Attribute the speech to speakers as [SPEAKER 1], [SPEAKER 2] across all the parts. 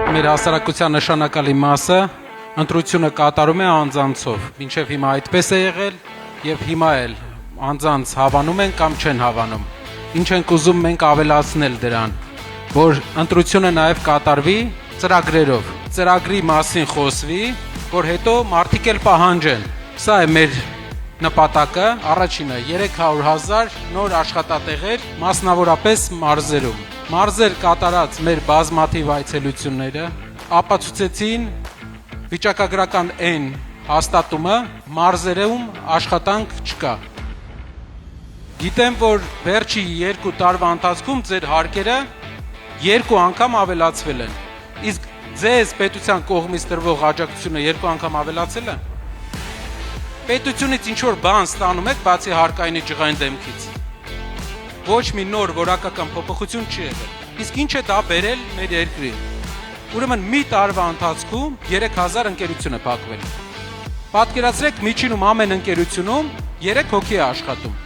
[SPEAKER 1] Մեր հասարակության նշանակալի մասը ընտրությունը կատարում է անձանցով, մինչև հիմա այդպես է եղել եւ հիմա էլ անձանց հավանում են կամ չեն հավանում։ Ինչ ենք ուզում մենք ավելացնել դրան, որ ընտրությունը նաեւ կատարվի ծրագրերով, ծրագրի մասին խոսվի, որ հետո մարդիկ էլ պահանջեն։ Սա է մեր նպատակը, առաջինը 300,000 նոր աշխատատեղեր, մասնավորապես մարզերում։ Մարզեր կատարած մեր բազմաթիվ այցելությունները ապացուցեցին վիճակագրական այն հաստատումը, մարզերում աշխատանք չկա։ Գիտեմ, որ վերջի 2 տարվա ընթացքում ձեր հարկերը 2 անգամ ավելացվել են։ Իսկ ձեզ պետության կողմից տրվող աջակցությունը 2 անգամ ավելացել է։ Պետությունից ինչ-որ բան ստանում եք, բացի հարկայինի ջղային դեմքից։ Ոչ մի նոր որակական փոփոխություն չի եղել։ Իսկ ինչ է դա բերել մեր երկրին։ Ուրեմն մի տարվա ընթացքում 3000 ընկերություն է փակվել։ Պատկերացրեք, միջինում ամեն ընկերությունում 3 հոգի է աշխատում։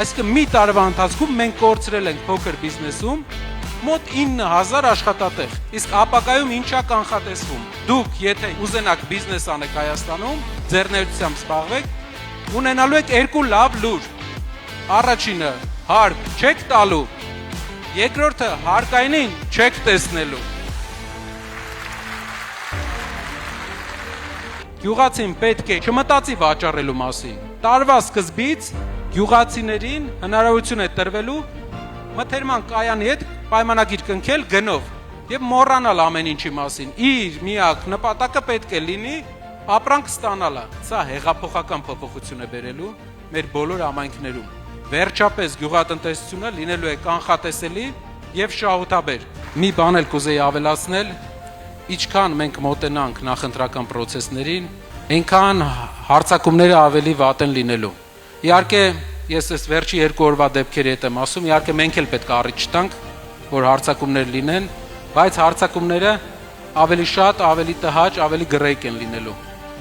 [SPEAKER 1] Այսինքն մի տարվա ընթացքում մենք կորցրել ենք փոքր բիզնեսում մոտ 9000 աշխատատեղ։ Իսկ ապագայում ինչա կանխատեսվում։ Դուք, եթե ուզենաք բիզնես անեք Հայաստանում, ձեռներությամբ զբաղվեք, ունենալու եք 2 լավ լուր։ Առաջինը հարկ չեք տալու, երկրորդը հարկայինին չեք տեսնելու։ Գյուղացին պետք է չմտածի վաճառելու մասին։ Տարվա սկզբից գյուղացիներին հնարավորություն է տրվելու մթերման կայանի հետ պայմանագիր կնքել գնով եւ մոռանալ ամեն ինչի մասին։ Իր միակ նպատակը պետք է լինի ապրանք ստանալը։ Սա հեղափոխական փոփոխություն է բերելու մեր բոլոր համայնքներում։ Վերջապես գյուղատնտեսությունը լինելու է կանխատեսելի եւ շահութաբեր։ Մի բան էլ կուզեի ավելացնել, ինչքան մենք մոտենանք նախընտրական process-ներին, այնքան հարցակումները ավելի վատ են լինելու։ Իհարկե, ես այս վերջի 2 օրվա դեպքերի հետ եմ ասում, իհարկե մենք էլ պետք է առիթ չտանք, որ հարցակումներ լինեն, բայց հարցակումները ավելի շատ, ավելի տհաճ, ավելի գրեհ են լինելու։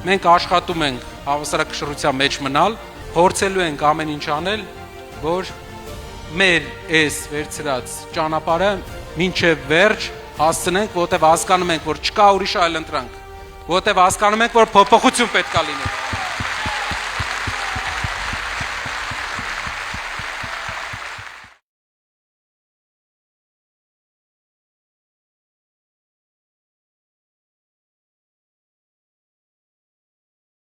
[SPEAKER 1] Մենք աշխատում ենք հավասարակշռության մեջ մնալ, փորձելու ենք ամեն ինչ անել, որ մեր այս վերցրած ճանապարհը մինչև վերջ հասցնենք, որտեղ հասկանում ենք, որ չկա ուրիշ այլ ընտրանք, որտեղ հասկանում ենք, որ փոփոխություն պետք է լինի։